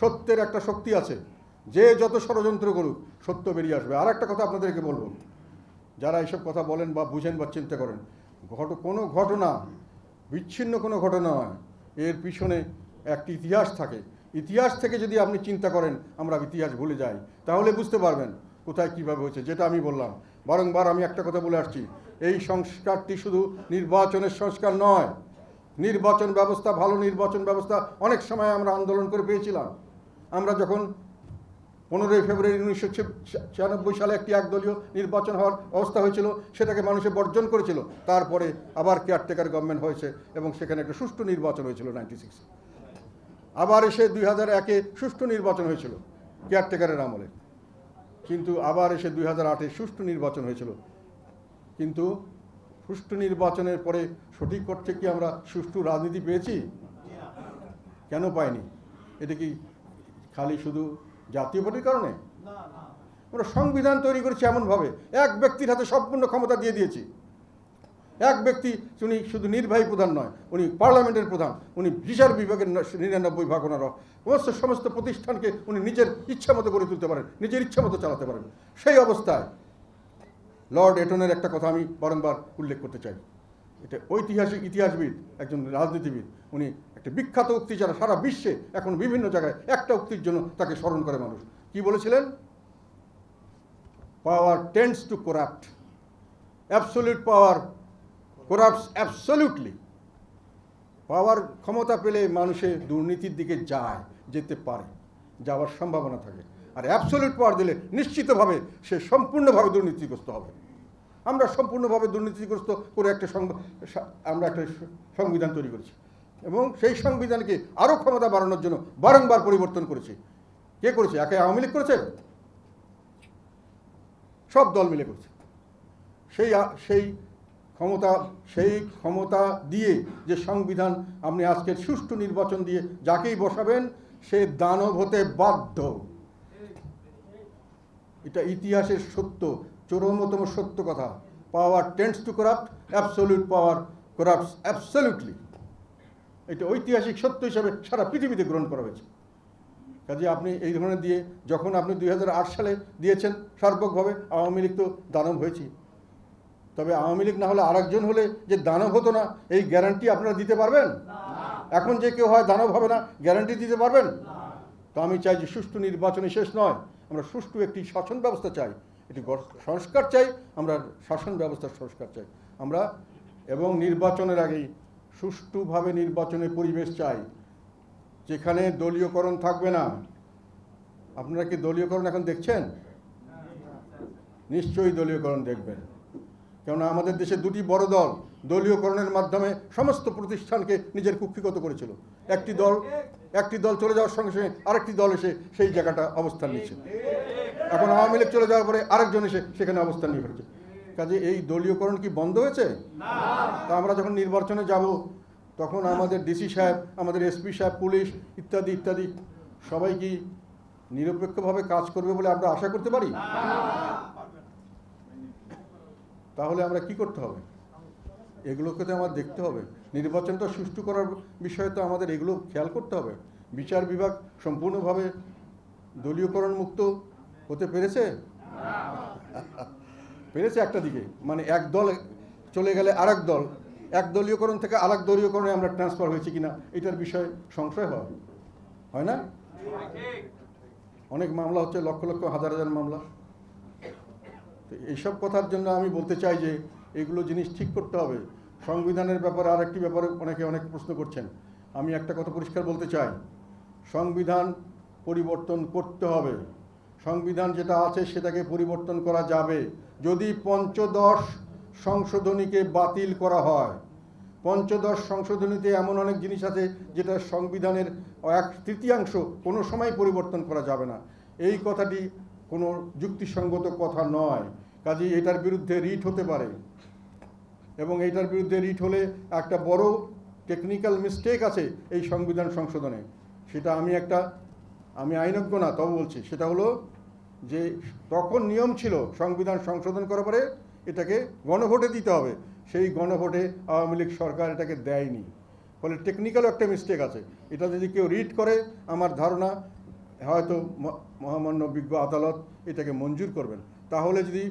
সত্যের একটা শক্তি আছে, যে যত ষড়যন্ত্র করুক সত্য বেরিয়ে আসবে। আর একটা কথা আপনাদেরকে বলবো, যারা এইসব কথা বলেন বা বুঝেন বা চিন্তা করেন, কোনো ঘটনা বিচ্ছিন্ন কোনো ঘটনা নয়, এর পিছনে একটি ইতিহাস থাকে। ইতিহাস থেকে যদি আপনি চিন্তা করেন আমরা ইতিহাস ভুলে যাই, তাহলে বুঝতে পারবেন কোথায় কীভাবে হয়েছে। যেটা আমি বললাম, বারংবার আমি একটা কথা বলে আসছি, এই সংস্কারটি শুধু নির্বাচনের সংস্কার নয়। নির্বাচন ব্যবস্থা, ভালো নির্বাচন ব্যবস্থা অনেক সময় আমরা আন্দোলন করে পেয়েছিলাম। আমরা যখন 15ই ফেব্রুয়ারি 1996 সালে একটি একদলীয় নির্বাচন হওয়ার অবস্থা হয়েছিল, সেটাকে মানুষে বর্জন করেছিল। তারপরে আবার কেয়ারটেকার গভর্নমেন্ট হয়েছে এবং সেখানে একটা সুষ্ঠু নির্বাচন হয়েছিল 96। আবার এসে 2001-এ সুষ্ঠু নির্বাচন হয়েছিল কেয়ারটেকারের আমলে, কিন্তু আবার এসে 2008-এ সুষ্ঠু নির্বাচন হয়েছিল। কিন্তু সুষ্ঠু নির্বাচনের পরে সঠিক অর্থে কি আমরা সুষ্ঠু রাজনীতি পেয়েছি? কেন পাইনি? এটা কি খালি শুধু জাতীয় পার্টির কারণে? আমরা সংবিধান তৈরি করেছি এমনভাবে এক ব্যক্তির হাতে সম্পূর্ণ ক্ষমতা দিয়ে দিয়েছি। এক ব্যক্তি, উনি শুধু নির্বাহী প্রধান নয়, উনি পার্লামেন্টের প্রধান, উনি বিচার বিভাগের 99 ভাগ ওনার, সমস্ত প্রতিষ্ঠানকে উনি নিজের ইচ্ছা মতো গড়ে তুলতে পারেন, নিজের ইচ্ছা মতো চালাতে পারেন। সেই অবস্থায় লর্ড এটনের একটা কথা আমি বারংবার উল্লেখ করতে চাই। এটা ঐতিহাসিক ইতিহাসবিদ, একজন রাজনীতিবিদ, উনি একটা বিখ্যাত উক্তি যারা সারা বিশ্বে এখন বিভিন্ন জায়গায় একটা উক্তির জন্য তাকে স্মরণ করে মানুষ। কি বলেছিলেন? Power tends to corrupt, absolute power corrupts absolutely. Power, ক্ষমতা পেলে মানুষের দুর্নীতির দিকে যেতে পারে, যাওয়ার সম্ভাবনা থাকে। আর অ্যাবসলিউট পাওয়ার দিলে নিশ্চিতভাবে সে সম্পূর্ণভাবে দুর্নীতিগ্রস্ত হবে। আমরা সম্পূর্ণভাবে দুর্নীতিগ্রস্ত করে আমরা একটা সংবিধান তৈরি করেছি এবং সেই সংবিধানকে আরও ক্ষমতা বাড়ানোর জন্য বারংবার পরিবর্তন করেছি। কে করেছে? একে আওয়ামী লীগ করেছে? সব দল মিলে করেছে। সেই ক্ষমতা দিয়ে যে সংবিধান আপনি আজকের সুষ্ঠু নির্বাচন দিয়ে যাকেই বসাবেন সে দানব হতে বাধ্য। এটা ইতিহাসের সত্য, চরমতম সত্য কথা। Power tends to corrupt, absolute power corrupts absolutely. এটা ঐতিহাসিক সত্য হিসাবে সারা পৃথিবীতে গ্রহণ করা হয়েছে। কাজে আপনি এই ধরনের দিয়ে যখন আপনি 2008 সালে দিয়েছেন সার্বকভাবে, আওয়ামী লীগ তো দানব হয়েছি। তবে আওয়ামী লীগ না হলে আরেকজন হলে যে দানব হতো না, এই গ্যারান্টি আপনারা দিতে পারবেন? এখন যে কেউ হয় দানব হবে না, গ্যারান্টি দিতে পারবেন? তো আমি চাই যে সুষ্ঠু নির্বাচনে শেষ নয়, আমরা সুষ্ঠু একটি শাসন ব্যবস্থা চাই, একটি সংস্কার চাই, আমরা শাসন ব্যবস্থার সংস্কার চাই আমরা, এবং নির্বাচনের আগেই সুষ্ঠুভাবে নির্বাচনের পরিবেশ চাই যেখানে দলীয়করণ থাকবে না। আপনারা কি দলীয়করণ এখন দেখছেন? নিশ্চয়ই দলীয়করণ দেখবেন, কেননা আমাদের দেশে দুটি বড় দল দলীয়করণের মাধ্যমে সমস্ত প্রতিষ্ঠানকে নিজের কুক্ষিগত করেছিল। একটি দল চলে যাওয়ার সঙ্গে সঙ্গে আরেকটি দল এসে সেই জায়গাটা অবস্থান নিচ্ছে। এখন আওয়ামী লীগ চলে যাওয়ার পরে আরেকজন এসে সেখানে অবস্থান নিয়ে ফেলেছে। কাজে এই দলীয়করণ কি বন্ধ হয়েছে? তা আমরা যখন নির্বাচনে যাব তখন আমাদের ডিসি সাহেব, আমাদের এসপি সাহেব, পুলিশ ইত্যাদি ইত্যাদি সবাই কি নিরপেক্ষভাবে কাজ করবে বলে আমরা আশা করতে পারি? তাহলে আমরা কি করতে হবে? এগুলোকে তো আমার দেখতে হবে। নির্বাচনটা সুষ্ঠু করার বিষয়ে তো আমাদের এগুলো খেয়াল করতে হবে। বিচার বিভাগ সম্পূর্ণভাবে দলীয়করণ মুক্ত হতে পেরেছে? পেরেছে একটা দিকে, মানে এক দল চলে গেলে আরেক দল, এক দলীয়করণ থেকে আরেক দলীয়করণে আমরা ট্রান্সফার হয়েছি কিনা এটার বিষয়ে সংশয় হয় না? অনেক মামলা হচ্ছে, লক্ষ লক্ষ হাজার হাজার মামলা। তো এইসব কথার জন্য আমি বলতে চাই যে এগুলো জিনিস ঠিক করতে হবে। সংবিধানের ব্যাপারে আরেকটি ব্যাপারে অনেকে অনেক প্রশ্ন করছেন। আমি একটা কথা পরিষ্কার বলতে চাই, সংবিধান পরিবর্তন করতে হবে। সংবিধান যেটা আছে সেটাকে পরিবর্তন করা যাবে যদি পঞ্চদশ সংশোধনীকে বাতিল করা হয়। পঞ্চদশ সংশোধনীতে এমন অনেক জিনিস আছে যেটা সংবিধানের 1/3 কোনো সময় পরিবর্তন করা যাবে না। এই কথাটি কোনো যুক্তিসঙ্গত কথা নয়। কাজেই এটার বিরুদ্ধে রিট হতে পারে, এবং এইটার বিরুদ্ধে রিট হলে একটা বড় টেকনিক্যাল মিস্টেক আছে এই সংবিধান সংশোধনে। সেটা আমি আইনজ্ঞ না, তবে বলছি, সেটা হলো যে তখন নিয়ম ছিল সংবিধান সংশোধন করার পরে এটাকে গণভোটে দিতে হবে। সেই গণভোটে আওয়ামী লীগ সরকার এটাকে দেয়নি, ফলে টেকনিক্যাল একটা মিস্টেক আছে। এটা যদি কেউ রিড করে, আমার ধারণা হয়তো মহামান্য বিজ্ঞ আদালত এটাকে মঞ্জুর করবেন। তাহলে যদি